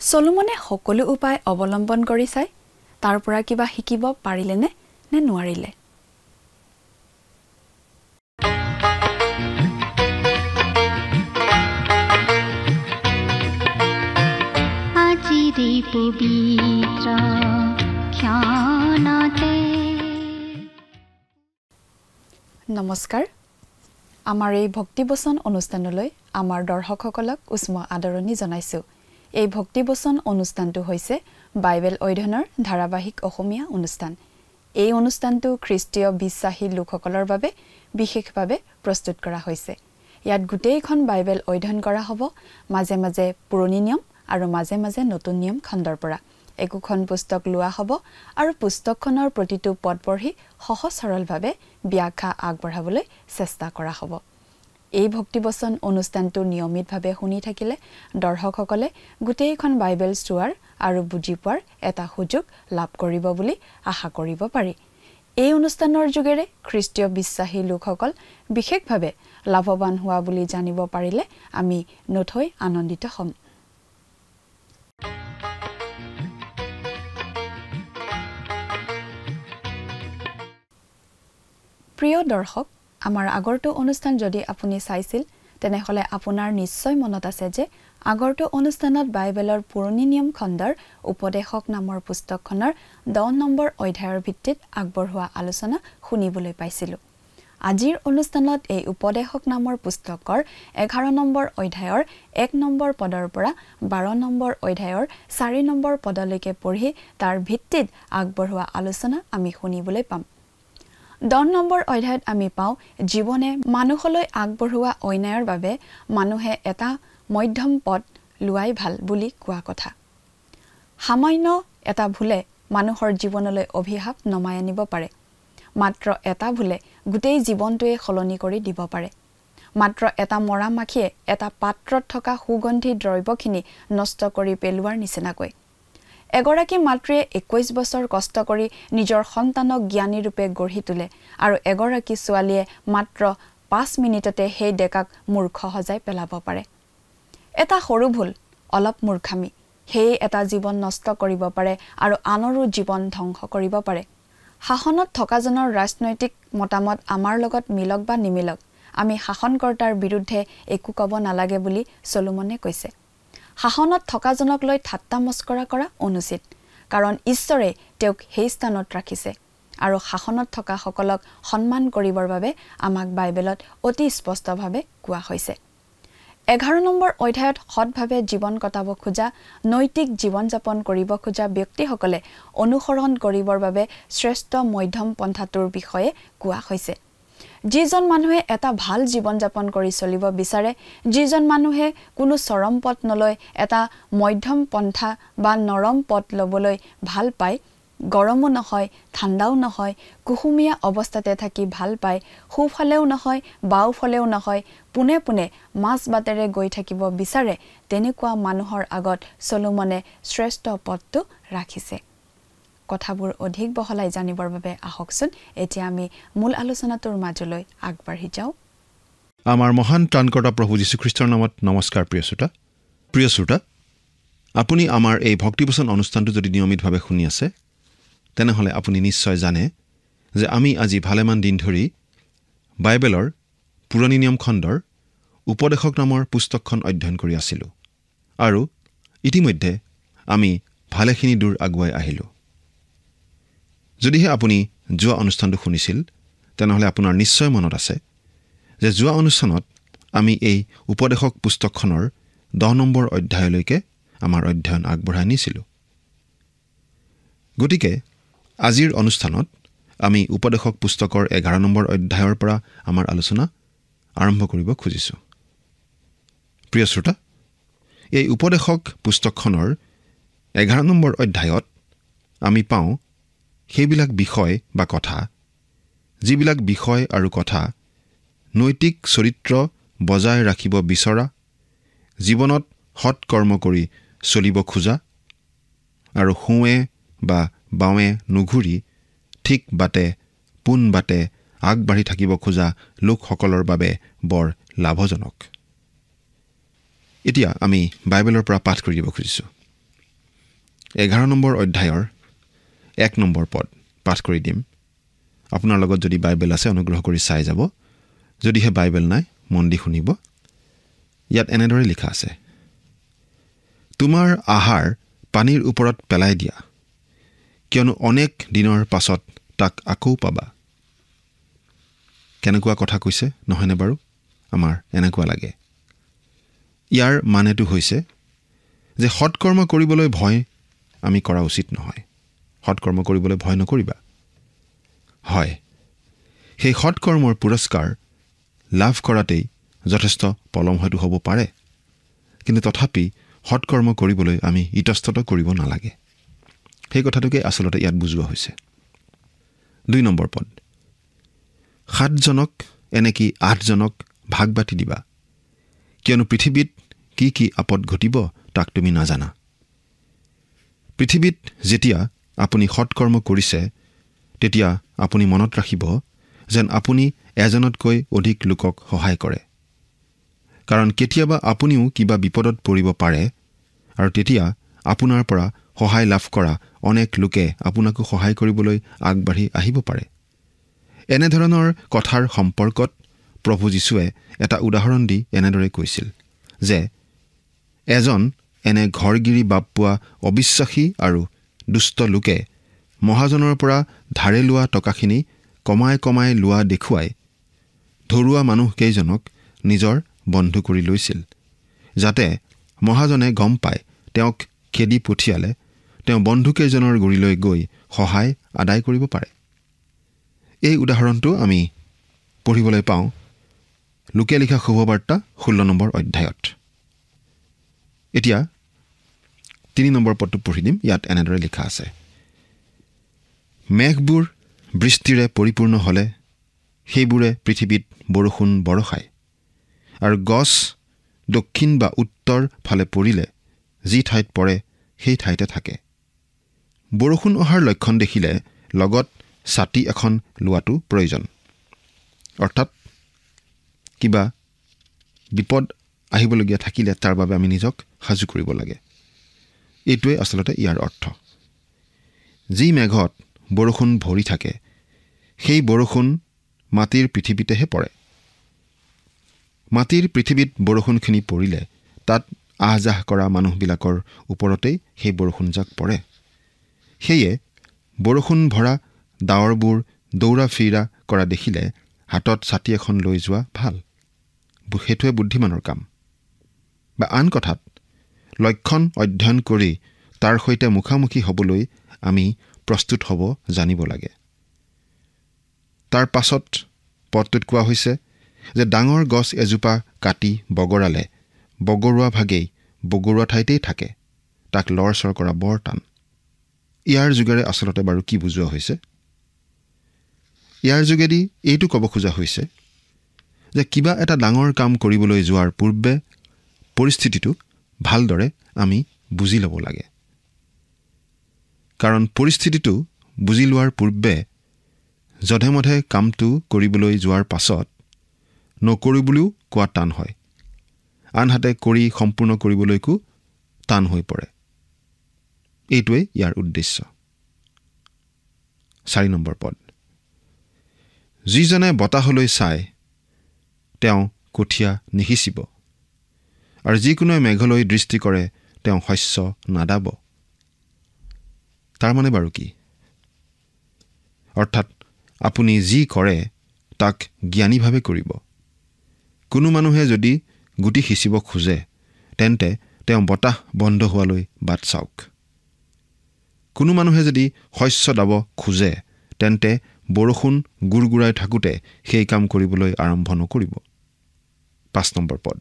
সলোমনে সকলো উপায় অৱলম্বন কৰি চাই তাৰ পৰা কিবা শিকিব পাৰিলে নে নোৱাৰিলে আজিৰে পবিত্ৰ ক্ষণতে নমস্কাৰ আমাৰ এই ভক্তিবচন অনুষ্ঠানলৈ আমাৰ দৰ্শকসকলক উষ্ম আদৰণি জনাইছো এই ভক্তিবচন অনুষ্ঠানটো হৈছে বাইবেল অধ্যয়নৰ ধাৰাবাহিক অসমীয়া অনুষ্ঠান এই অনুষ্ঠানটো খ্ৰীষ্টীয় বিশ্বাসী লোকসকলৰ বাবে বিশেষভাৱে প্ৰস্তুত কৰা হৈছে ইয়াত গোটেইখন বাইবেল অধ্যয়ন কৰা হ'ব মাজে মাজে পুৰণি নিয়ম আৰু মাজে মাজে নতুন নিয়ম খণ্ডৰ পৰা একোখন পুস্তক লোৱা হ'ব আৰু পুস্তকখনৰ প্ৰতিটো পদ পঢ়ি সহজ সৰলভাৱে ব্যাখ্যা আগবঢ়াবলৈ চেষ্টা কৰা হ'ব এই ভক্তিবচন অনুষ্ঠানটো নিয়মিতভাৱে শুনি থাকিলে দৰ্শকসকলে গোটেইখন বাইবেল চোৱাৰ আৰু বুজি পোৱাৰ এটা সুযোগ লাভ কৰিব বুলি আশা কৰিব পাৰি এই অনুষ্ঠানৰ যোগেৰে খ্ৰীষ্টীয় বিশ্বাসী লোকসকল বিশেষভাৱে লাভৱান হোৱা বুলি জানিব পাৰিলে আমি নথৈ আনন্দিত হ'ম প্ৰিয় দৰ্শক আমাৰ আগৰটো অনুষ্ঠান যদি আপুনি চাইছিল তেনেহলে আপোনাৰ নিশ্চয় মনত আছে যে আগৰটো অনুষ্ঠানত বাইবেলৰ পুৰণি নিয়ম খণ্ডৰ উপদেশক নামৰ পুস্তকখনৰ 10 নম্বৰ অধ্যায়ৰ ভিত্তিত আগবঢ়োৱা আলোচনা শুনিবলৈ পাইছিলো আজিৰ অনুষ্ঠানত এই উপদেশক নামৰ পুস্তকৰ 11 নম্বৰ অধ্যায়ৰ 1 নম্বৰ পদৰ পৰা 12 নম্বৰ অধ্যায়ৰ 4 নম্বৰ পদলৈকে পঢ়ি তাৰ ভিত্তিত আগবঢ়োৱা আলোচনা আমি শুনিবলৈ পাম 10 নম্বৰ অধ্যায়ত আমি পাওঁ জীৱনে মানুহলৈ আগবঢ়োৱা অন্যায়ৰ বাবে মানুহে এটা মধ্যম পথ লুৱাই ভাল বুলি কোৱা কথা সামান্য এটা ভুলে মানুহৰ জীৱনলৈ অভিশাপ নমাই আনিব পাৰে মাত্ৰ এটা ভুলে গোটেই জীৱনটোৱে সলনি কৰি দিব পাৰে মাত্ৰ এটা মৰা মাখিয়ে এটা পাত্ৰত থকা সুগন্ধি দ্ৰব্যখিনি নষ্ট কৰি পেলোৱাৰ নিচিনাকৈ এগৰাকী মাতৃয়ে 21 বছৰ কষ্ট কৰি নিজৰ সন্তানক জ্ঞানী ৰূপে গঢ়ি তোলে আৰু এগৰাকী ছোৱালীয়ে মাত্ৰ 5 মিনিটতে সেই ডেকাক মূৰ্খ সজাই পেলাব পাৰে এটা সৰু ভুল অলপ মূৰ্খামি সেই এটা জীৱন নষ্ট কৰিব পাৰে আৰু আনৰো জীৱন ধ্বংস কৰিব পাৰে শাসনত থকাজনৰ ৰাজনৈতিক মতামত আমাৰ লগত মিলক বা নিমিলক আমি শাসনকৰ্তাৰ বিৰুদ্ধে একো ক'ব নালাগে বুলি সলোমনে কৈছে শাসনত থকাজনক লৈ ঠাট্টা মস্কৰা কৰা অনুচিত কাৰণ ঈশ্বৰে তেওঁক সেই স্থানত ৰাখিছে আৰু শাসনত থকা সকলক সন্মান কৰিবৰ বাবে আমাক বাইবেলত অতি স্পষ্টভাৱে কোৱা হৈছে 11 নম্বৰ অধ্যায়ত সৎভাৱে জীৱন কটাব খোজা নৈতিক জীৱন যাপন কৰিব খোজা ব্যক্তিসকলে অনুসৰণ কৰিবৰ বাবে শ্ৰেষ্ঠ মধ্যম পন্থাটোৰ বিষয়ে কোৱা হৈছে যিজন মানুহে এটা ভাল জীৱন যাপন কৰি চলিব বিচাৰে যিজন মানুহে কোনো চৰম পথ নলয় এটা মধ্যম পন্থা বা নৰম পথ লবলৈ ভাল পায় গৰমো নহয় ঠাণ্ডাও নহয় কুহুমীয়া অৱস্থাতে থাকি ভাল পায় সোফালেও নহয় বাওফালেও নহয় পুনে পুনে মাছ বাটেৰে গৈ থাকিব বিচাৰে তেনেকুৱা মানুহৰ আগত সলোমনে শ্ৰেষ্ঠ পথটো ৰাখিছে কথাবোৰ অধিক বহলাই জানিবৰ বাবে আহকচোন এতিয়া আমি মূল আলোচনাটোৰ মাজলৈ আগবাঢ়ি যাওঁ আমাৰ মহান ত্ৰাণকৰ্তা প্ৰভু যীশু খ্ৰীষ্টৰ নামত নমস্কাৰ প্ৰিয় শ্ৰোতা আপুনি আমাৰ এই ভক্তিবচন অনুষ্ঠানটো যদি নিয়মিতভাৱে শুনি আছে তেনেহলে আপুনি নিশ্চয় জানে যে আমি আজি ভালেমান দিন ধৰি বাইবেলৰ পুৰণি নিয়ম খণ্ডৰ উপদেশক নামৰ পুস্তকখন অধ্যয়ন কৰি আছিলোঁ আৰু ইতিমধ্যে আমি ভালেখিনি দূৰ আগুৱাই আহিলোঁ যদিহে আপুনি যোৱা অনুষ্ঠানটো শুনিছিল তেনেহলে আপোনাৰ নিশ্চয় মনত আছে যে যোৱা অনুষ্ঠানত আমি এই উপদেশক পুস্তকখনৰ 10 নম্বৰ অধ্যায়লৈকে আমাৰ অধ্যয়ন আগবঢ়াই নিছিলোঁ গতিকে আজিৰ অনুষ্ঠানত আমি উপদেশক পুস্তকৰ 11 নম্বৰ অধ্যায়ৰ পৰা আমাৰ আলোচনা আৰম্ভ কৰিব খুজিছোঁ প্ৰিয় শ্ৰোতা এই উপদেশক পুস্তকখনৰ 11 নম্বৰ অধ্যায়ত আমি পাওঁ সেইবিলাক বিষয় বা কথা যিবিলাক বিষয় আৰু কথা নৈতিক চৰিত্ৰ বজাই ৰাখিব বিচৰা জীৱনত সৎ কৰ্ম কৰি চলিব খোজা আৰু সোঁৱে বা বাৱে নুঘূৰি ঠিক বাটে পোন বাটে আগবাঢ়ি থাকিব খোজা লোকসকলৰ বাবে বৰ লাভজনক এতিয়া আমি বাইবেলৰ পৰা পাঠ কৰি দিব খুজিছোঁ 11 নম্বৰ অধ্যায়ৰ 1 নম্বৰ পদ পাঠ কৰি দিম। আপোনাৰ লগত যদি বাইবেল আছে অনুগ্ৰহ কৰি চাই যাব, যদিহে বাইবেল নাই মন দি শুনিব। ইয়াত এনেদৰে লিখা আছে, তোমাৰ আহাৰ পানীৰ ওপৰত পেলাই দিয়া, কিয়নো অনেক দিনৰ পাছত তাক আকৌ পাবা। কেনেকুৱা কথা কৈছে নহয়নে বাৰু? আমাৰ এনেকুৱা লাগে। ইয়াৰ মানেটো হৈছে যে সৎকৰ্ম কৰিবলৈ ভয় আমি কৰা উচিত নহয়। সৎকৰ্ম কৰিবলৈ ভয় নকৰিবা। হয়, সেই সৎকৰ্মৰ পুৰস্কাৰ লাভ কৰাতেই যথেষ্ট পলম হয়তো হ'ব পাৰে, কিন্তু তথাপি সৎকৰ্ম কৰিবলৈ আমি ইতস্তত কৰিব নালাগে। সেই কথাটোকে আচলতে ইয়াত বুজোৱা হৈছে। 2 নম্বৰ পদ, 7 জনক এনেকি 8 জনক ভাগ বাটি দিবা, কিয়নো পৃথিৱীত কি কি আপদ ঘটিব তাক তুমি নাজানা। পৃথিৱীত যেতিয়া আপুনি সৎকৰ্ম কৰিছে, তেতিয়া আপুনি মনত ৰাখিব যেন আপুনি এজনতকৈ অধিক লোকক সহায় কৰে। কাৰণ কেতিয়াবা আপুনিও কিবা বিপদত পৰিব পাৰে, আৰু তেতিয়া আপোনাৰ পৰা সহায় লাভ কৰা অনেক লোকে আপোনাকো সহায় কৰিবলৈ আগবাঢ়ি আহিব পাৰে। এনেধৰণৰ কথাৰ সম্পৰ্কত প্ৰভু যীশুৱে এটা উদাহৰণ দি এনেদৰে কৈছিল যে এজন এনে ঘৰগিৰি বাপ পোৱা অবিশ্বাসী আৰু দুষ্ট লোকে মহাজনৰ পৰা ধাৰে লোৱা টকাখিনি কমাই কমাই লোৱা দেখুৱাই ধৰুৱা মানুহকেইজনক নিজৰ বন্ধু কৰি লৈছিল, যাতে মহাজনে গম পায় তেওঁক খেদি পঠিয়ালে তেওঁ বন্ধুকেইজনৰ গুৰিলৈ গৈ সহায় আদায় কৰিব পাৰে। এই উদাহৰণটো আমি পঢ়িবলৈ পাওঁ লোকে লিখা শুভবাৰ্তা 16 নম্বৰ অধ্যায়ত। এতিয়া 3 নম্বৰ পদটো পঢ়ি দিম। ইয়াত এনেদৰে লিখা আছে, মেঘবোৰ বৃষ্টিৰে পৰিপূৰ্ণ হ'লে সেইবোৰে পৃথিৱীত বৰষুণ বৰষায়, আৰু গছ দক্ষিণ বা উত্তৰ ফালে পৰিলে যি ঠাইত পৰে সেই ঠাইতে থাকে। বৰষুণ অহাৰ লক্ষণ দেখিলে লগত ছাতি এখন লোৱাটো প্ৰয়োজন। অৰ্থাৎ কিবা বিপদ আহিবলগীয়া থাকিলে তাৰ বাবে আমি নিজক সাজু কৰিব লাগে। এইটোৱে আচলতে ইয়াৰ অৰ্থ। যি মেঘত বৰষুণ ভৰি থাকে সেই বৰষুণ মাটিৰ পৃথিৱীতেহে পৰে। মাটিৰ পৃথিৱীত বৰষুণখিনি পৰিলে তাত আহ যাহ কৰা মানুহবিলাকৰ ওপৰতেই সেই বৰষুণজাক পৰে। সেয়ে বৰষুণ ভৰা ডাৱৰবোৰ দৌৰা ফিৰা কৰা দেখিলে হাতত ছাতি এখন লৈ যোৱা ভাল। সেইটোৱে বুদ্ধিমানৰ কাম। বা আন কথাত লক্ষণ অধ্যয়ন কৰি তাৰ সৈতে মুখামুখি হ'বলৈ আমি প্ৰস্তুত হ'ব জানিব লাগে। তাৰ পাছত পদটোত কোৱা হৈছে যে ডাঙৰ গছ এজোপা কাটি বগৰালে বগৰুৱা ভাগেই বগৰুৱা ঠাইতেই থাকে, তাক লৰচৰ কৰা বৰ টান। ইয়াৰ যোগেৰে আচলতে বাৰু কি বুজোৱা হৈছে? ইয়াৰ যোগেদি এইটো ক'ব খোজা হৈছে যে কিবা এটা ডাঙৰ কাম কৰিবলৈ যোৱাৰ পূৰ্বে পৰিস্থিতিটো ভালদৰে আমি বুজি ল'ব লাগে। কাৰণ পৰিস্থিতিটো বুজি লোৱাৰ পূৰ্বে যধে মধে কামটো কৰিবলৈ যোৱাৰ পাছত নকৰোঁ বুলিও কোৱা টান হয়, আনহাতে কৰি সম্পূৰ্ণ কৰিবলৈকো টান হৈ পৰে। এইটোৱেই ইয়াৰ উদ্দেশ্য। 4 নম্বৰ পদ, যিজনে বতাহলৈ চায় তেওঁ কঠীয়া নিসিঁচিব, আৰু যিকোনোৱে মেঘলৈ দৃষ্টি কৰে তেওঁ শস্য নাদাব। তাৰ মানে বাৰু কি? অৰ্থাৎ আপুনি যি কৰে তাক জ্ঞানীভাৱে কৰিব। কোনো মানুহে যদি গুটি সিঁচিব খোজে তেন্তে তেওঁ বতাহ বন্ধ হোৱালৈ বাট চাওক। কোনো মানুহে যদি শস্য দাব খোজে তেন্তে বৰষুণ গুৰগুৰাই থাকোঁতে সেই কাম কৰিবলৈ আৰম্ভ নকৰিব। 5 নম্বৰ পদ,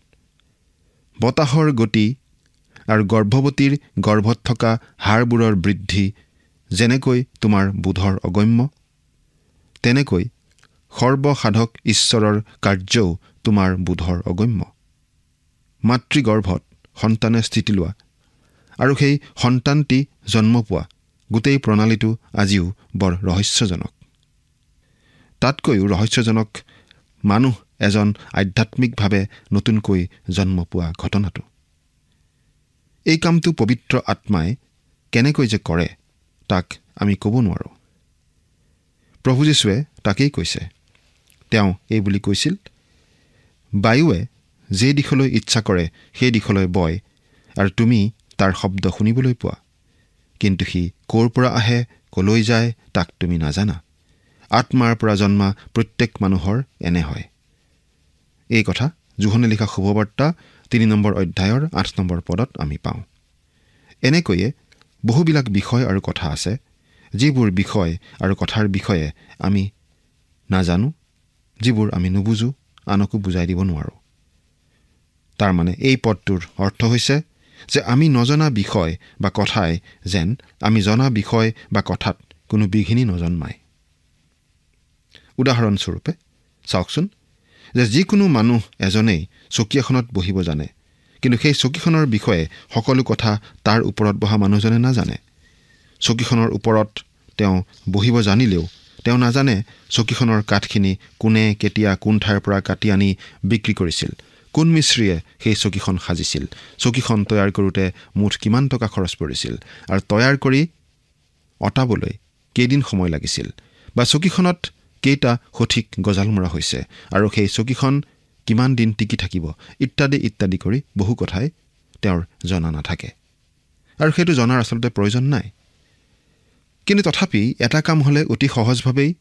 বতাহৰ গতি আৰু গৰ্ভৱতীৰ গৰ্ভত থকা হাড়বোৰৰ বৃদ্ধি যেনেকৈ তোমাৰ বোধৰ অগম্য, তেনেকৈ সৰ্বসাধক ঈশ্বৰৰ কাৰ্যও তোমাৰ বোধৰ অগম্য। মাতৃগৰ্ভত সন্তানে স্থিতি লোৱা আৰু সেই সন্তানটি জন্ম পোৱা গোটেই প্ৰণালীটো আজিও বৰ ৰহস্যজনক। তাতকৈও ৰহস্যজনক মানুহ এজন আধ্যাত্মিকভাৱে নতুনকৈ জন্ম পোৱা ঘটনাটো। এই কামটো পবিত্ৰ আত্মাই কেনেকৈ যে কৰে তাক আমি ক'ব নোৱাৰোঁ। প্ৰভু যীশুৱে তাকেই কৈছে। তেওঁ এই বুলি কৈছিল, বায়ুৱে যে দিশলৈ ইচ্ছা কৰে সেই দিশলৈ বয় আৰু তুমি তাৰ শব্দ শুনিবলৈ পোৱা, কিন্তু সি ক'ৰ পৰা আহে কলৈ যায় তাক তুমি নাজানা। আত্মাৰ পৰা জন্মা প্ৰত্যেক মানুহৰ এনে হয়। এই কথা যোহনে লিখা শুভবাৰ্তা 3 নম্বৰ অধ্যায়ৰ 8 নম্বৰ পদত আমি পাওঁ। এনেকৈয়ে বহুবিলাক বিষয় আৰু কথা আছে, যিবোৰ বিষয় আৰু কথাৰ বিষয়ে আমি নাজানো, যিবোৰ আমি নুবুজো, আনকো বুজাই দিব নোৱাৰোঁ। তাৰমানে এই পদটোৰ অৰ্থ হৈছে যে আমি নজনা বিষয় বা কথাই যেন আমি জনা বিষয় বা কথাত কোনো বিঘিনি নজন্মায়। উদাহৰণস্বৰূপে চাওকচোন যে যিকোনো মানুহ এজনেই চকী এখনত বহিব জানে, কিন্তু সেই চকীখনৰ বিষয়ে সকলো কথা তাৰ ওপৰত বহা মানুহজনে নাজানে। চকীখনৰ ওপৰত তেওঁ বহিব জানিলেও তেওঁ নাজানে চকীখনৰ কাঠখিনি কোনে কেতিয়া কোন ঠাইৰ পৰা কাটি আনি বিক্ৰী কৰিছিল, কোন মিস্ত্ৰীয়ে সেই চকীখন সাজিছিল, চকীখন তৈয়াৰ কৰোঁতে মুঠ কিমান টকা খৰচ পৰিছিল আৰু তৈয়াৰ কৰি অটাবলৈ কেইদিন সময় লাগিছিল, বা চকীখনত কেইটা সঠিক গজাল মৰা হৈছে আৰু সেই চকীখন কিমান দিন টিকি থাকিব ইত্যাদি ইত্যাদি কৰি বহু কথাই তেওঁৰ জনা নাথাকে আৰু সেইটো জনাৰ আচলতে প্ৰয়োজন নাই। কিন্তু তথাপি এটা কাম হ'লে অতি সহজভাৱেই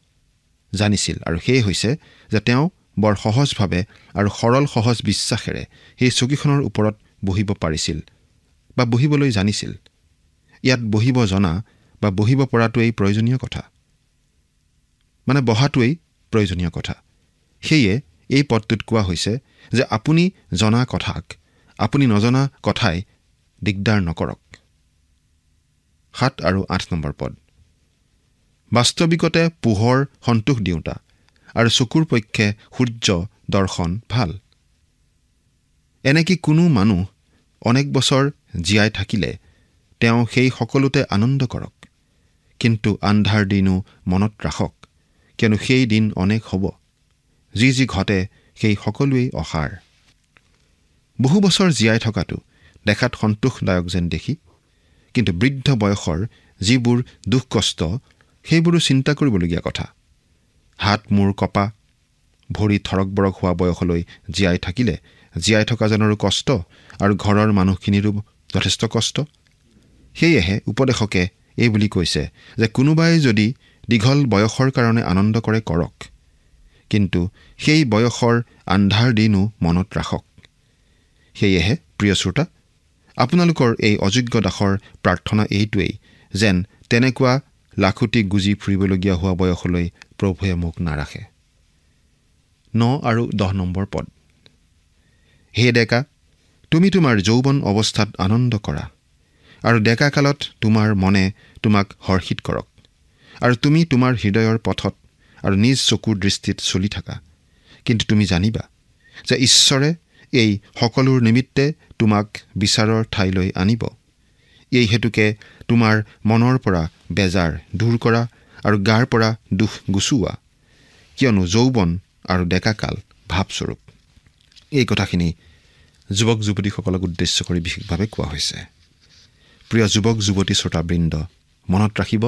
জানিছিল, আৰু সেয়ে হৈছে যে তেওঁ বৰ সহজভাৱে আৰু সৰল সহজ বিশ্বাসেৰে সেই চকীখনৰ ওপৰত বহিব পাৰিছিল বা বহিবলৈ জানিছিল। ইয়াত বহিব জনা বা বহিব পৰাটোৱেই প্ৰয়োজনীয় কথা, মানে বহাটোৱেই প্ৰয়োজনীয় কথা। সেয়ে এই পদটোত কোৱা হৈছে যে আপুনি জনা কথাক আপুনি নজনা কথাই দিগদাৰ নকৰক। 7 আৰু 8 নম্বৰ পদ। বাস্তৱিকতে পোহৰ সন্তোষ দিওঁতা আৰু চকুৰ পক্ষে সূৰ্য দৰ্শন ভাল। এনেকি কোনো মানুহ অনেক বছৰ জীয়াই থাকিলে তেওঁ সেই সকলোতে আনন্দ কৰক, কিন্তু আন্ধাৰ দিনো মনত ৰাখক, কিয়নো সেই দিন অনেক হ'ব। যি যি ঘটে সেই সকলোৱেই অসাৰ। বহু বছৰ জীয়াই থকাটো দেখাত সন্তোষদায়ক যেন দেখি, কিন্তু বৃদ্ধ বয়সৰ যিবোৰ দুখ কষ্ট সেইবোৰো চিন্তা কৰিবলগীয়া কথা। হাত মূৰ কপা, ভৰি থৰক বৰক হোৱা বয়সলৈ জীয়াই থাকিলে জীয়াই থকাজনৰো কষ্ট আৰু ঘৰৰ মানুহখিনিৰো যথেষ্ট কষ্ট। সেয়েহে উপদেশকে এই বুলি কৈছে যে কোনোবাই যদি দীঘল বয়সৰ কাৰণে আনন্দ কৰে কৰক, কিন্তু সেই বয়সৰ আন্ধাৰ দিনো মনত ৰাখক। সেয়েহে প্ৰিয় শ্ৰোতা, আপোনালোকৰ এই অযোগ্য দাসৰ প্ৰাৰ্থনা এইটোৱেই যেন তেনেকুৱা লাখুটি গুজি ফুৰিবলগীয়া হোৱা বয়সলৈ প্ৰভুৱে মোক নাৰাখে। 9 আৰু 10 নম্বৰ পদ। হে ডেকা, তুমি তোমাৰ যৌৱন অৱস্থাত আনন্দ কৰা আৰু ডেকা কালত তোমাৰ মনে তোমাক হৰ্ষিত কৰক, আৰু তুমি তোমাৰ হৃদয়ৰ পথত আৰু নিজ চকুৰ দৃষ্টিত চলি থাকা। কিন্তু তুমি জানিবা যে ঈশ্বৰে এই সকলোৰ নিমিত্তে তোমাক বিচাৰৰ ঠাইলৈ আনিব। এই হেতুকে তোমাৰ মনৰ পৰা বেজাৰ দূৰ কৰা আৰু গাৰ পৰা দুখ গুচোৱা, কিয়নো যৌৱন আৰু ডেকাকাল ভাৱস্বৰূপ। এই কথাখিনি যুৱক যুৱতীসকলক উদ্দেশ্য কৰি বিশেষভাৱে কোৱা হৈছে। প্ৰিয় যুৱক যুৱতী শ্ৰোতাবৃন্দ, মনত ৰাখিব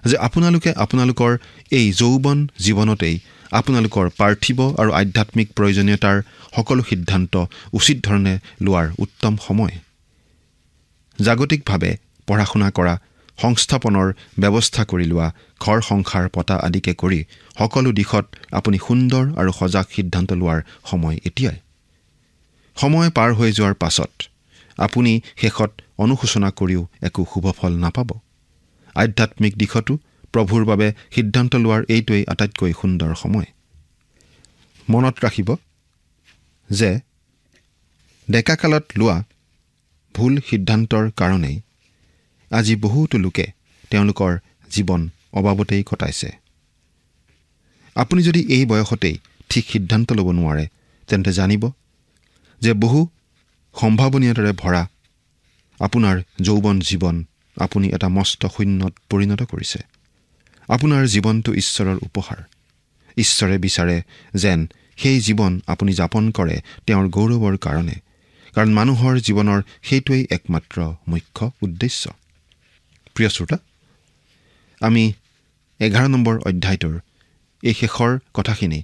যে আপোনালোকে আপোনালোকৰ এই যৌৱন জীৱনতেই আপোনালোকৰ পাৰ্থিৱ আৰু আধ্যাত্মিক প্ৰয়োজনীয়তাৰ সকলো সিদ্ধান্ত উচিত ধৰণে লোৱাৰ উত্তম সময়। জাগতিকভাৱে পঢ়া শুনা কৰা, সংস্থাপনৰ ব্যৱস্থা কৰি লোৱা, ঘৰ সংসাৰ পতা আদিকে কৰি সকলো দিশত আপুনি সুন্দৰ আৰু সজাগ সিদ্ধান্ত লোৱাৰ সময় এতিয়াই। সময় পাৰ হৈ যোৱাৰ পাছত আপুনি শেষত অনুশোচনা কৰিও একো শুভ ফল নাপাব। আধ্যাত্মিক দিশতো প্ৰভুৰ বাবে সিদ্ধান্ত লোৱাৰ এইটোৱেই আটাইতকৈ সুন্দৰ সময়। মনত ৰাখিব যে ডেকাকালত লোৱা ভুল সিদ্ধান্তৰ কাৰণেই আজি বহুতো লোকে তেওঁলোকৰ জীৱন অবাবতেই কটাইছে। আপুনি যদি এই বয়সতেই ঠিক সিদ্ধান্ত ল'ব নোৱাৰে, তেন্তে জানিব যে বহু সম্ভাৱনীয়তাৰে ভৰা আপোনাৰ যৌৱন জীৱন আপুনি এটা মস্ত শূন্যত পৰিণত কৰিছে। আপোনাৰ জীৱনটো ঈশ্বৰৰ উপহাৰ। ঈশ্বৰে বিচাৰে যেন সেই জীৱন আপুনি যাপন কৰে তেওঁৰ গৌৰৱৰ কাৰণে, কাৰণ মানুহৰ জীৱনৰ সেইটোৱেই একমাত্ৰ মুখ্য উদ্দেশ্য। প্ৰিয় শ্ৰোতা, আমি 11 নম্বৰ অধ্যায়টোৰ এই শেষৰ কথাখিনি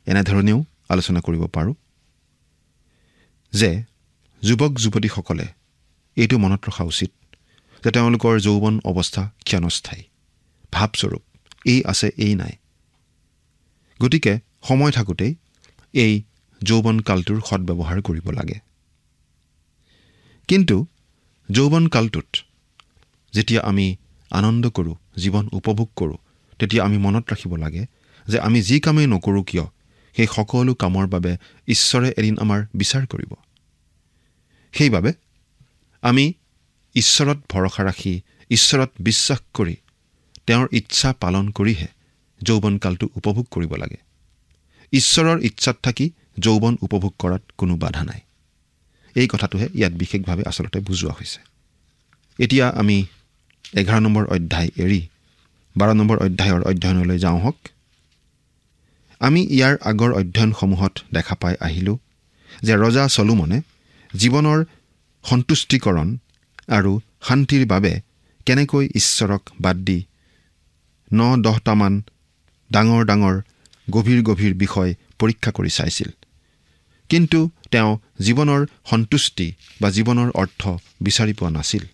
এনেধৰণেও আলোচনা কৰিব পাৰোঁ যে যুৱক যুৱতীসকলে এইটো মনত ৰখা উচিত যে তেওঁলোকৰ যৌৱন অৱস্থা ক্ষণস্থায়ী, ভাৱস্বৰূপ এই আছে এই নাই। গতিকে সময় থাকোঁতেই এই যৌৱন কালটোৰ সৎব্যৱহাৰ কৰিব লাগে। কিন্তু যৌৱন কালটোত যেতিয়া আমি আনন্দ কৰোঁ, জীৱন উপভোগ কৰোঁ, তেতিয়া আমি মনত ৰাখিব লাগে যে আমি যি কামেই নকৰোঁ কিয় সেই সকলো কামৰ বাবে ঈশ্বৰে এদিন আমাৰ বিচাৰ কৰিব। সেইবাবে আমি ঈশ্বৰত ভৰসা ৰাখি, ঈশ্বৰত বিশ্বাস কৰি, তেওঁৰ ইচ্ছা পালন কৰিহে যৌৱন কালটো উপভোগ কৰিব লাগে। ঈশ্বৰৰ ইচ্ছাত থাকি যৌৱন উপভোগ কৰাত কোনো বাধা নাই। এই কথাটোহে ইয়াত বিশেষভাৱে আচলতে বুজোৱা হৈছে। এতিয়া আমি 11 নম্বৰ অধ্যায় এৰি 12 নম্বৰ অধ্যায়ৰ অধ্যয়নলৈ যাওঁ হওক। আমি ইয়াৰ আগৰ অধ্যয়নসমূহত দেখা পাই আহিলোঁ যে ৰজা চলোমনে জীৱনৰ সন্তুষ্টিকৰণ আৰু শান্তিৰ বাবে কেনেকৈ ঈশ্বৰক বাদ দি 9-10টামান ডাঙৰ ডাঙৰ গভীৰ গভীৰ বিষয় পৰীক্ষা কৰি চাইছিল। কিন্তু তেওঁ জীৱনৰ সন্তুষ্টি বা জীৱনৰ অৰ্থ বিচাৰি পোৱা নাছিল।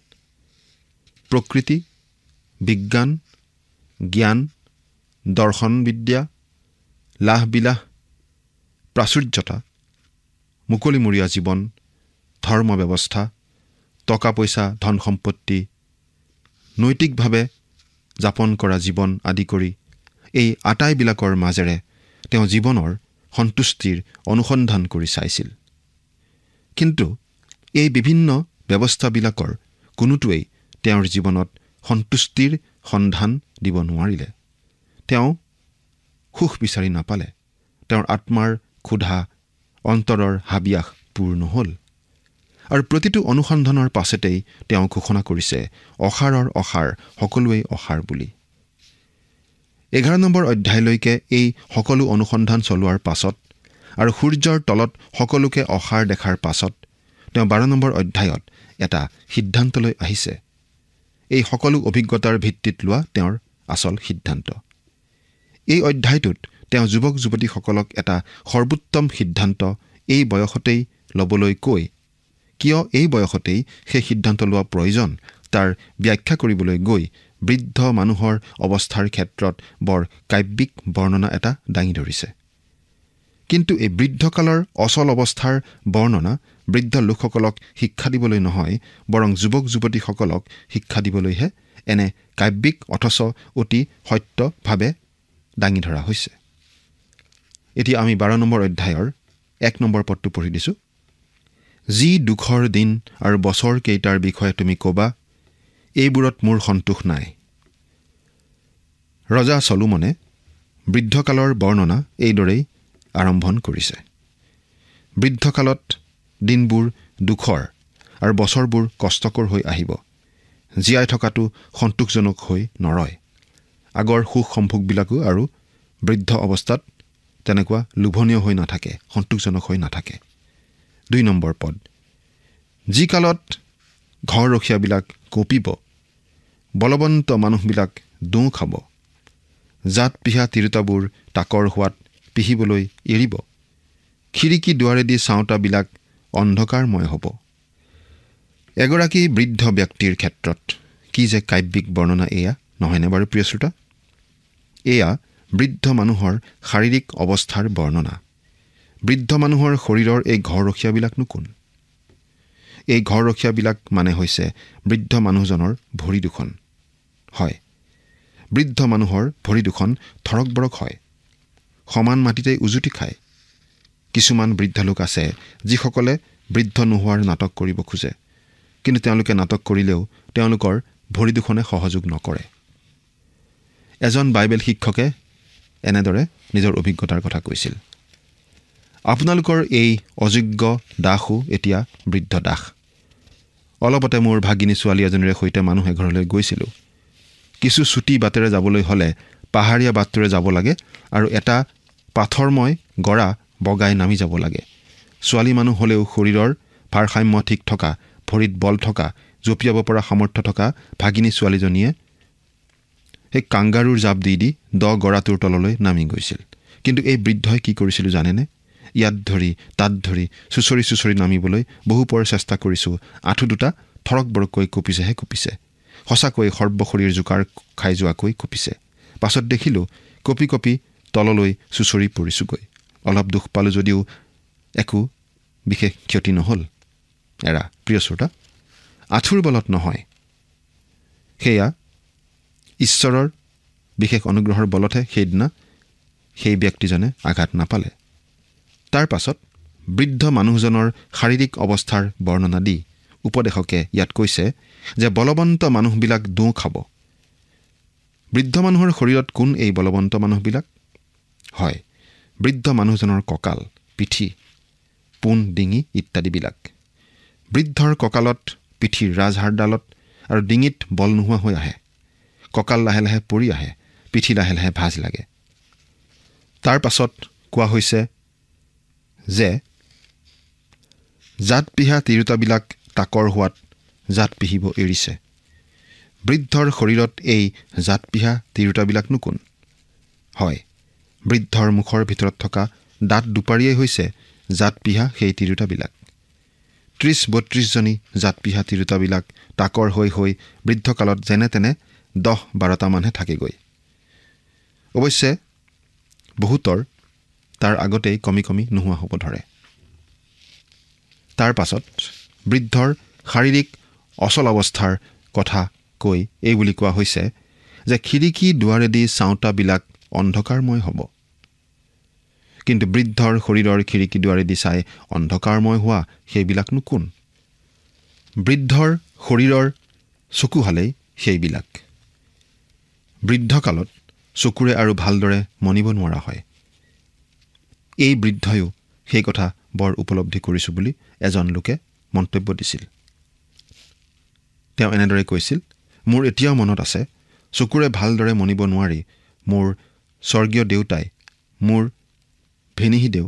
প্ৰকৃতি, বিজ্ঞান, জ্ঞান, দৰ্শনবিদ্যা, লাহবিলাহ, প্ৰাচুৰ্যতা, মুকলিমূৰীয়া জীৱন, ধৰ্ম ব্যৱস্থা, টকা পইচা, ধন সম্পত্তি, নৈতিকভাৱে যাপন কৰা জীৱন আদি কৰি এই আটাইবিলাকৰ মাজেৰে তেওঁ জীৱনৰ সন্তুষ্টিৰ অনুসন্ধান কৰি চাইছিল। কিন্তু এই বিভিন্ন ব্যৱস্থাবিলাকৰ কোনোটোৱেই তেওঁৰ জীৱনত সন্তুষ্টিৰ সন্ধান দিব নোৱাৰিলে। তেওঁ সুখ বিচাৰি নাপালে। তেওঁৰ আত্মাৰ ক্ষুধা, অন্তৰৰ হাবিয়াস পূৰ নহ'ল। আৰু প্ৰতিটো অনুসন্ধানৰ পাছতেই তেওঁ ঘোষণা কৰিছে অসাৰৰ অসাৰ, সকলোৱেই অসাৰ বুলি। 11 নম্বৰ অধ্যায়লৈকে এই সকলো অনুসন্ধান চলোৱাৰ পাছত আৰু সূৰ্যৰ তলত সকলোকে অসাৰ দেখাৰ পাছত তেওঁ 12 নম্বৰ অধ্যায়ত এটা সিদ্ধান্তলৈ আহিছে। এই সকলো অভিজ্ঞতাৰ ভিত্তিত লোৱা তেওঁৰ আচল সিদ্ধান্ত। এই অধ্যায়টোত তেওঁ যুৱক যুৱতীসকলক এটা সৰ্বোত্তম সিদ্ধান্ত এই বয়সতেই ল'বলৈ কৈ কিয় এই বয়সতেই সেই সিদ্ধান্ত লোৱা প্ৰয়োজন তাৰ ব্যাখ্যা কৰিবলৈ গৈ বৃদ্ধ মানুহৰ অৱস্থাৰ ক্ষেত্ৰত বৰ কাব্যিক বৰ্ণনা এটা দাঙি ধৰিছে। কিন্তু এই বৃদ্ধকালৰ অচল অৱস্থাৰ বৰ্ণনা বৃদ্ধ লোকসকলক শিক্ষা দিবলৈ নহয়, বৰং যুৱক যুৱতীসকলক শিক্ষা দিবলৈহে এনে কাব্যিক অথচ অতি সত্যভাৱে দাঙি ধৰা হৈছে। এতিয়া আমি 12 নম্বৰ অধ্যায়ৰ 1 নম্বৰ পদটো পঢ়ি দিছোঁ। যি দুখৰ দিন আৰু বছৰ কেইটাৰ বিষয়ে তুমি ক'বা, এইবোৰত মোৰ সন্তোষ নাই। ৰজা চলোমনে বৃদ্ধকালৰ বৰ্ণনা এইদৰেই আৰম্ভণ কৰিছে। বৃদ্ধকালত দিনবোৰ দুখৰ আৰু বছৰবোৰ কষ্টকৰ হৈ আহিব। জীয়াই থকাটো সন্তোষজনক হৈ নৰয়। আগৰ সুখ সম্ভোগবিলাকো আৰু বৃদ্ধ অৱস্থাত তেনেকুৱা লোভনীয় হৈ নাথাকে, সন্তোষজনক হৈ নাথাকে। 2 নম্বৰ পদ। যি কালত ঘৰ ৰখীয়াবিলাক কঁপিব, বলৱন্ত মানুহবিলাক দোঁ খাব, জাত পিহা তিৰোতাবোৰ তাকৰ হোৱাত পিহিবলৈ এৰিব, খিৰিকী দুৱাৰেদি চাওঁতাবিলাক অন্ধকাৰময় হ'ব। এগৰাকী বৃদ্ধ ব্যক্তিৰ ক্ষেত্ৰত কি যে কাব্যিক বৰ্ণনা এয়া নহয়নে বাৰু প্ৰিয় শ্ৰোতা? এয়া বৃদ্ধ মানুহৰ শাৰীৰিক অৱস্থাৰ বৰ্ণনা। বৃদ্ধ মানুহৰ শৰীৰৰ এই ঘৰ ৰখীয়াবিলাকনো কোন? এই ঘৰ ৰখীয়াবিলাক মানে হৈছে বৃদ্ধ মানুহজনৰ ভৰি দুখন। হয়, বৃদ্ধ মানুহৰ ভৰি দুখন থৰক বৰক হয়, সমান মাটিতেই উজুতি খায়। কিছুমান বৃদ্ধ লোক আছে যিসকলে বৃদ্ধ নোহোৱাৰ নাটক কৰিব খোজে, কিন্তু তেওঁলোকে নাটক কৰিলেও তেওঁলোকৰ ভৰি দুখনে সহযোগ নকৰে। এজন বাইবেল শিক্ষকে এনেদৰে নিজৰ অভিজ্ঞতাৰ কথা কৈছিল। আপোনালোকৰ এই অযোগ্য দাসো এতিয়া বৃদ্ধ দাস। অলপতে মোৰ ভাগিনী ছোৱালী এজনীৰে সৈতে মানুহ এঘৰলৈ গৈছিলোঁ। কিছু চুটি বাটেৰে যাবলৈ হ'লে পাহাৰীয়া বাটটোৰে যাব লাগে আৰু এটা পাথৰময় গৰা বগাই নামি যাব লাগে। ছোৱালী মানুহ হ'লেও শৰীৰৰ ভাৰসাম্য ঠিক থকা, ভৰিত বল থকা, জঁপিয়াব পৰা সামৰ্থ্য থকা ভাগিনী ছোৱালীজনীয়ে এই কাংগাৰুৰ জাপ দি দ গৰাটোৰ তললৈ নামি গৈছিল। কিন্তু এই বৃদ্ধই কি কৰিছিল জানেনে? ইয়াত ধৰি তাত ধৰি চুচৰি নামিবলৈ বহুপৰ চেষ্টা কৰিছোঁ। আঁঠু দুটা থৰক বৰকৈ কঁপিছে। সঁচাকৈ সৰ্বশৰীৰ জোকাৰ খাই যোৱাকৈ কঁপিছে। পাছত দেখিলোঁ কঁপি তললৈ চুচৰি পৰিছোঁগৈ। অলপ দুখ পালোঁ যদিও একো বিশেষ ক্ষতি নহ'ল। প্ৰিয় শ্ৰোতা, আঁঠুৰ বলত নহয়, সেয়া ঈশ্বৰৰ বিশেষ অনুগ্ৰহৰ বলতহে সেইদিনা সেই ব্যক্তিজনে আঘাত নাপালে। তাৰ পাছত বৃদ্ধ মানুহজনৰ শাৰীৰিক অৱস্থাৰ বৰ্ণনা দি উপদেশকে ইয়াত কৈছে যে বলৱন্ত মানুহবিলাক দোঁ খাব। বৃদ্ধ মানুহৰ শৰীৰত কোন এই বলৱন্ত মানুহবিলাক? হয়, বৃদ্ধ মানুহজনৰ কঁকাল, পিঠি, পোন, ডিঙি ইত্যাদিবিলাক। বৃদ্ধৰ কঁকালত, পিঠিৰ ৰাজহাড়ডালত আৰু ডিঙিত বল নোহোৱা হৈ আহে। কঁকাল লাহে লাহে পৰি আহে, পিঠি লাহে লাহে ভাজ লাগে। তাৰ পাছত কোৱা হৈছে যে জাত পিহা তিৰোতাবিলাক তাকৰ হোৱাত জাত পিহিব এৰিছে। বৃদ্ধৰ শৰীৰত এই জাত পিহা তিৰোতাবিলাকনো কোন? হয়, বৃদ্ধৰ মুখৰ ভিতৰত থকা দাঁত দুপাৰীয়েই হৈছে জাত পিহা সেই তিৰোতাবিলাক। 30-32জনী জাত পিহা তিৰোতাবিলাক তাকৰ হৈ বৃদ্ধকালত যেনে তেনে 10-12টামানহে থাকেগৈ। অৱশ্যে বহুতৰ তাৰ আগতেই কমি নোহোৱা হ'ব ধৰে। তাৰ পাছত বৃদ্ধৰ শাৰীৰিক অচল অৱস্থাৰ কথা কৈ এই বুলি কোৱা হৈছে যে খিৰিকী দুৱাৰেদি চাওঁতাবিলাক অন্ধকাৰময় হ'ব। কিন্তু বৃদ্ধৰ শৰীৰৰ খিৰিকী দুৱাৰেদি চাই অন্ধকাৰময় হোৱা সেইবিলাকনো কোন? বৃদ্ধৰ শৰীৰৰ চকুহালেই সেইবিলাক। বৃদ্ধকালত চকুৰে আৰু ভালদৰে মনিব নোৱাৰা হয়। এই বৃদ্ধয়ো সেই কথা বৰ উপলব্ধি কৰিছোঁ বুলি এজন লোকে মন্তব্য দিছিল। তেওঁ এনেদৰে কৈছিল, মোৰ এতিয়াও মনত আছে, চকুৰে ভালদৰে মনিব নোৱাৰি মোৰ স্বৰ্গীয় দেউতাই মোৰ ভেনিহিদেউ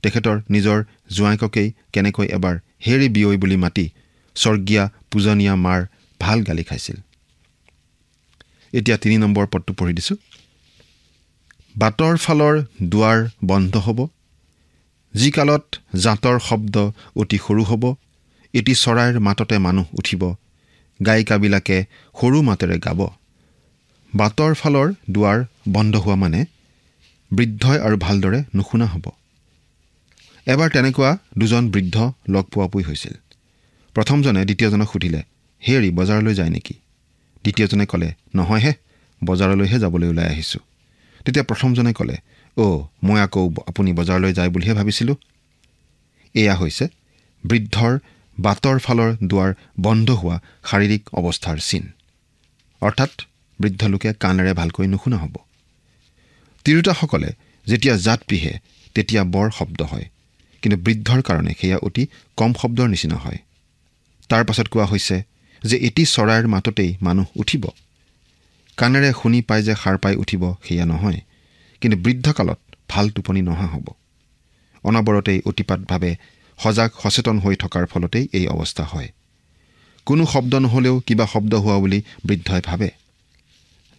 তেখেতৰ নিজৰ জোঁৱাইককেই কেনেকৈ এবাৰ হেৰি বিয়ৈ বুলি মাতি স্বৰ্গীয়া পূজনীয়া মাৰ ভাল গালি খাইছিল। এতিয়া 3 নম্বৰ পদটো পঢ়ি দিছোঁ। বাটৰ ফালৰ দুৱাৰ বন্ধ হ'ব, যি কালত জাঁতৰ শব্দ অতি সৰু হ'ব, এটি চৰাইৰ মাততে মানুহ উঠিব, গায়িকাবিলাকে সৰু মাতেৰে গাব। বাটৰ ফালৰ দুৱাৰ বন্ধ হোৱা মানে বৃদ্ধই আৰু ভালদৰে নুশুনা হ'ব। এবাৰ তেনেকুৱা 2জন বৃদ্ধ লগ পোৱাপুই হৈছিল। প্ৰথমজনে দ্বিতীয়জনক সুধিলে, হেৰি বজাৰলৈ যায় নেকি? দ্বিতীয়জনে ক'লে, নহয়হে, বজাৰলৈহে যাবলৈ ওলাই আহিছোঁ। তেতিয়া প্ৰথমজনে ক'লে, মই আকৌ আপুনি বজাৰলৈ যায় বুলিহে ভাবিছিলোঁ। এয়া হৈছে বৃদ্ধৰ বাটৰ ফালৰ দুৱাৰ বন্ধ হোৱা শাৰীৰিক অৱস্থাৰ চিন। অৰ্থাৎ বৃদ্ধ লোকে কাণেৰে ভালকৈ নুশুনা হ'ব। তিৰোতাসকলে যেতিয়া জাত পিহে তেতিয়া বৰ শব্দ হয়, কিন্তু বৃদ্ধৰ কাৰণে সেয়া অতি কম শব্দৰ নিচিনা হয়। তাৰ পাছত কোৱা হৈছে যে এটি চৰাইৰ মাততেই মানুহ উঠিব। কাণেৰে শুনি পাই যে সাৰ পাই উঠিব সেয়া নহয়, কিন্তু বৃদ্ধকালত ভাল টোপনি নহা হ'ব। অনবৰতেই অতিপাতভাৱে সজাগ সচেতন হৈ থকাৰ ফলতেই এই অৱস্থা হয়। কোনো শব্দ নহ'লেও কিবা শব্দ হোৱা বুলি বৃদ্ধই ভাবে।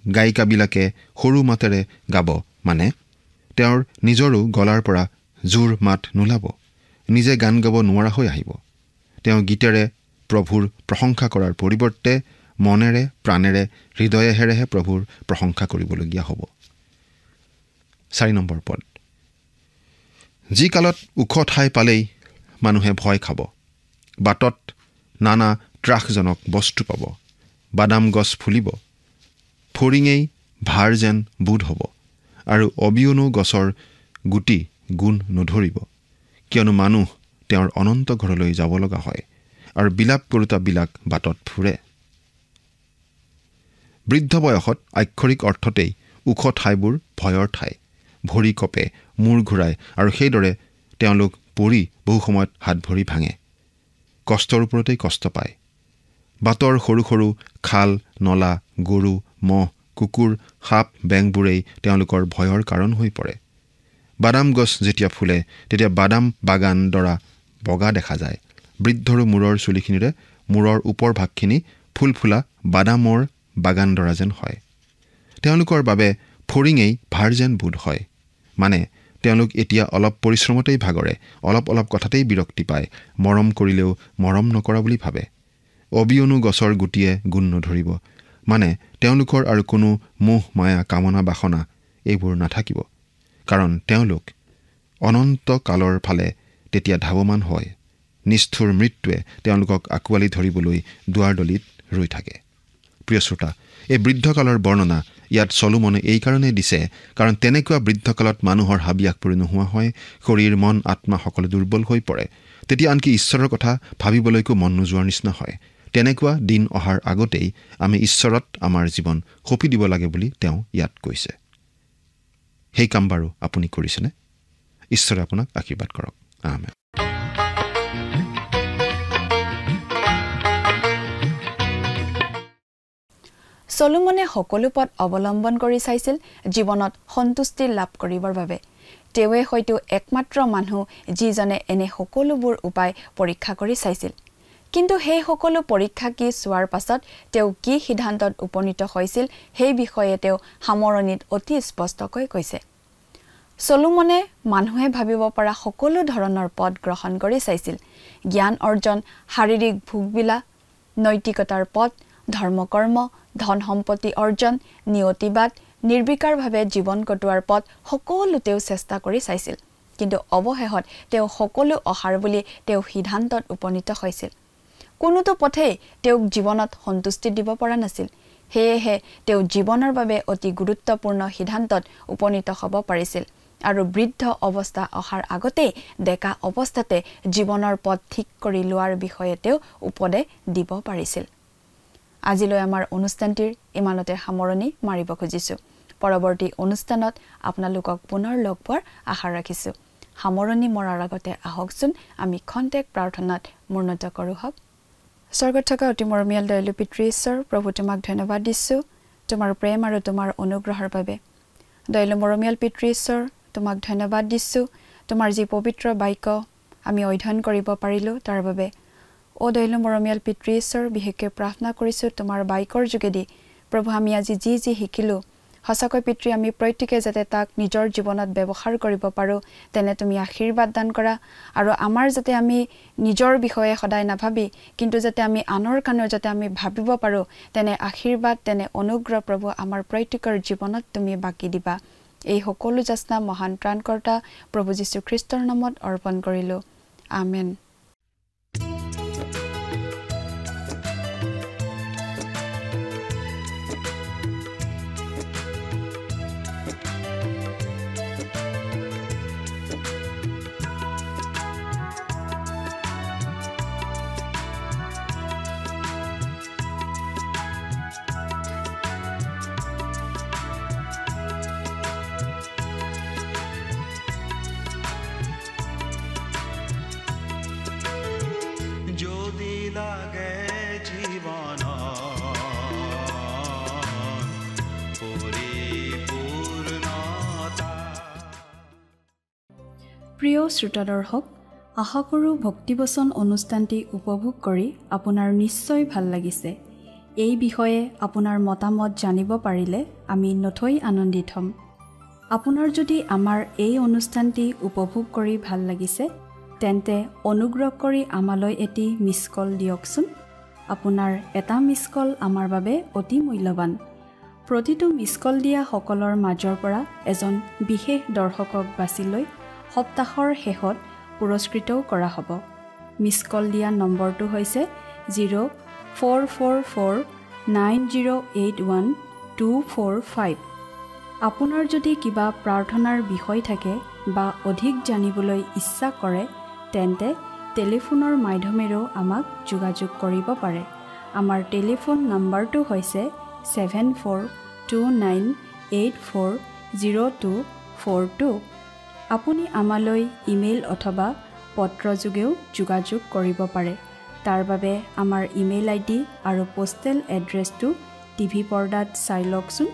গায়িকাবিলাকে সৰু মাতেৰে গাব মানে তেওঁৰ নিজৰো গলাৰ পৰা জোৰ মাত নোলাব, নিজে গান গাব নোৱাৰা হৈ আহিব। তেওঁ গীতেৰে প্ৰভুৰ প্ৰশংসা কৰাৰ পৰিৱৰ্তে মনেৰে, প্ৰাণেৰে, হৃদয়েহেৰেহে প্ৰভুৰ প্ৰশংসা কৰিবলগীয়া হ'ব। 4 নম্বৰ পদ। যি কালত ওখ ঠাই পালেই মানুহে ভয় খাব, বাটত নানা ত্ৰাসজনক বস্তু পাব, বাদাম গছ ফুলিব, ফৰিঙেই ভাৰ যেন বোধ হ'ব, আৰু অবিয়নো গছৰ গুটি গুণ নধৰিব, কিয়নো মানুহ তেওঁৰ অনন্ত ঘৰলৈ যাব লগা হয়, আৰু বিলাপ কৰোঁতাবিলাক বাটত ফুৰে। বৃদ্ধ বয়সত আক্ষৰিক অৰ্থতেই ওখ ঠাইবোৰ ভয়ৰ ঠাই। ভৰি কপে, মূৰ ঘূৰাই, আৰু সেইদৰে তেওঁলোক পৰি বহু সময়ত হাত ভৰি ভাঙে। কষ্টৰ ওপৰতেই কষ্ট পায়। বাটৰ সৰু সৰু খাল, নলা, গৰু, মহ, কুকুৰ, সাপ, বেংবোৰেই তেওঁলোকৰ ভয়ৰ কাৰণ হৈ পৰে। বাদাম গছ যেতিয়া ফুলে তেতিয়া বাদাম বাগান দৰা বগা দেখা যায়। বৃদ্ধৰো মূৰৰ চুলিখিনিৰে মূৰৰ ওপৰ ভাগখিনি ফুলফুলা বাদামৰ বাগান দৰা যেন হয়। তেওঁলোকৰ বাবে ফৰিঙেই ভাৰ যেন বোধ হয়। মানে তেওঁলোক এতিয়া অলপ পৰিশ্ৰমতেই ভাগৰে, অলপ কথাতেই বিৰক্তি পায়, মৰম কৰিলেও মৰম নকৰা বুলি ভাবে। অবিয়নো গছৰ গুটিয়ে গুণ নধৰিব। মানে তেওঁলোকৰ আৰু কোনো মোহ মায়া কামনা বাসনা এইবোৰ নাথাকিব। কাৰণ তেওঁলোক অনন্ত কালৰ ফালে তেতিয়া ধাৱমান হয়। নিষ্ঠুৰ মৃত্যুৱে তেওঁলোকক আঁকোৱালি ধৰিবলৈ দুৱাৰদলিত ৰৈ থাকে। প্ৰিয় শ্ৰোতা, এই বৃদ্ধকালৰ বৰ্ণনা ইয়াত চলোমনে এইকাৰণে দিছে কাৰণ তেনেকুৱা বৃদ্ধকালত মানুহৰ হাবিয়াসবোৰ নোহোৱা হয়, শৰীৰ মন আত্মা সকলো দুৰ্বল হৈ পৰে। তেতিয়া আনকি ঈশ্বৰৰ কথা ভাবিবলৈকো মন নোযোৱাৰ নিচিনা হয়। তেনেকুৱা দিন অহাৰ আগতেই আমি ঈশ্বৰত আমাৰ জীৱন সঁপি দিব লাগে বুলি তেওঁ ইয়াত কৈছে। সেই কাম বাৰু আপুনি কৰিছেনে? ঈশ্বৰে আপোনাক আশীৰ্বাদ কৰক। আমেন। চলোমনে সকলো পথ অৱলম্বন কৰি চাইছিল জীৱনত সন্তুষ্টি লাভ কৰিবৰ বাবে। তেওঁৱে হয়তো একমাত্ৰ মানুহ যিজনে এনে সকলোবোৰ উপায় পৰীক্ষা কৰি চাইছিল। কিন্তু সেই সকলো পৰীক্ষা কি চোৱাৰ পাছত তেওঁ কি সিদ্ধান্তত উপনীত হৈছিল সেই বিষয়ে তেওঁ সামৰণিত অতি স্পষ্টকৈ কৈছে। চলোমনে মানুহে ভাবিব পৰা সকলো ধৰণৰ পথ গ্ৰহণ কৰি চাইছিল। জ্ঞান অৰ্জন, শাৰীৰিক ভোগবিলাস, নৈতিকতাৰ পথ, ধৰ্মকৰ্ম, ধন সম্পত্তি অৰ্জন, নিয়তিবাদ, নিৰ্বিকাৰভাৱে জীৱন কটোৱাৰ পথ সকলো তেওঁ চেষ্টা কৰি চাইছিল। কিন্তু অৱশেষত তেওঁ সকলো অসাৰ বুলি তেওঁ সিদ্ধান্তত উপনীত হৈছিল। কোনোটো পথেই তেওঁক জীৱনত সন্তুষ্টি দিব পৰা নাছিল। সেয়েহে তেওঁ জীৱনৰ বাবে অতি গুৰুত্বপূৰ্ণ সিদ্ধান্তত উপনীত হ'ব পাৰিছিল আৰু বৃদ্ধ অৱস্থা অহাৰ আগতেই ডেকা অৱস্থাতে জীৱনৰ পথ ঠিক কৰি লোৱাৰ বিষয়ে তেওঁ উপদেশ দিব পাৰিছিল। আজিলৈ আমাৰ অনুষ্ঠানটিৰ ইমানতে সামৰণি মাৰিব খুজিছোঁ। পৰৱৰ্তী অনুষ্ঠানত আপোনালোকক পুনৰ লগ পোৱাৰ আশা ৰাখিছোঁ। সামৰণি মৰাৰ আগতে আহকচোন আমি খন্তেক প্ৰাৰ্থনাত মূৰ্ণত কৰোঁ হওক। স্বৰ্গত থকা অতি মৰমীয়াল দয়ালু পিতৃ ঈশ্বৰ, প্ৰভু তোমাক ধন্যবাদ দিছোঁ তোমাৰ প্ৰেম আৰু তোমাৰ অনুগ্ৰহৰ বাবে। দয়ালু মৰমীয়াল পিতৃ ঈশ্বৰ, তোমাক ধন্যবাদ দিছোঁ তোমাৰ যি পবিত্ৰ বাক্য আমি অধ্যয়ন কৰিব পাৰিলোঁ তাৰ বাবে। দয়ালু মৰমীয়াল পিতৃ ঈশ্বৰ, বিশেষকৈ প্ৰাৰ্থনা কৰিছোঁ তোমাৰ বাক্যৰ যোগেদি প্ৰভু আমি আজি যি শিকিলোঁ সঁচাকৈ পিতৃ আমি প্ৰত্যেকে যাতে তাক নিজৰ জীৱনত ব্যৱহাৰ কৰিব পাৰোঁ তেনে তুমি আশীৰ্বাদ দান কৰা। আৰু আমাৰ যাতে আমি নিজৰ বিষয়ে সদায় নাভাবি কিন্তু যাতে আমি আনৰ কাৰণেও যাতে আমি ভাবিব পাৰোঁ তেনে আশীৰ্বাদ, তেনে অনুগ্ৰহ প্ৰভু আমাৰ প্ৰত্যেকৰ জীৱনত তুমি বাকি দিবা। এই সকলো যাচনা মহান ত্ৰাণকৰ্তা প্ৰভু যীশু খ্ৰীষ্টৰ নামত অৰ্পণ কৰিলোঁ। আমেন। প্ৰিয় শ্ৰোতা দৰ্শক, আশা কৰোঁ ভক্তিবচন অনুষ্ঠানটি উপভোগ কৰি আপোনাৰ নিশ্চয় ভাল লাগিছে। এই বিষয়ে আপোনাৰ মতামত জানিব পাৰিলে আমি নথৈ আনন্দিত হ'ম। আপোনাৰ যদি আমাৰ এই অনুষ্ঠানটি উপভোগ কৰি ভাল লাগিছে তেন্তে অনুগ্ৰহ কৰি আমালৈ এটি মিছ কল দিয়কচোন। আপোনাৰ এটা মিছ কল আমাৰ বাবে অতি মূল্যৱান। প্ৰতিটো মিছ কল দিয়া সকলৰ মাজৰ পৰা এজন বিশেষ দৰ্শকক বাছি লৈ সপ্তাহৰ শেষত পুৰস্কৃতও কৰা হ'ব। মিছ কল দিয়া নম্বৰটো হৈছে 04449081 আপোনাৰ যদি কিবা প্ৰাৰ্থনাৰ বিষয় থাকে বা অধিক জানিবলৈ ইচ্ছা কৰে তেন্তে টেলিফোনৰ মাধ্যমেৰেও আমাক যোগাযোগ কৰিব পাৰে। আমাৰ টেলিফোন নম্বৰটো হৈছে 7429840242। আপুনি আমালৈ ইমেইল অথবা পত্ৰ যোগেও যোগাযোগ কৰিব পাৰে। তাৰ বাবে আমাৰ ইমেইল ID আৰু পোষ্টেল এড্ৰেছটো টিভি পৰ্দাত চাই লওকচোন।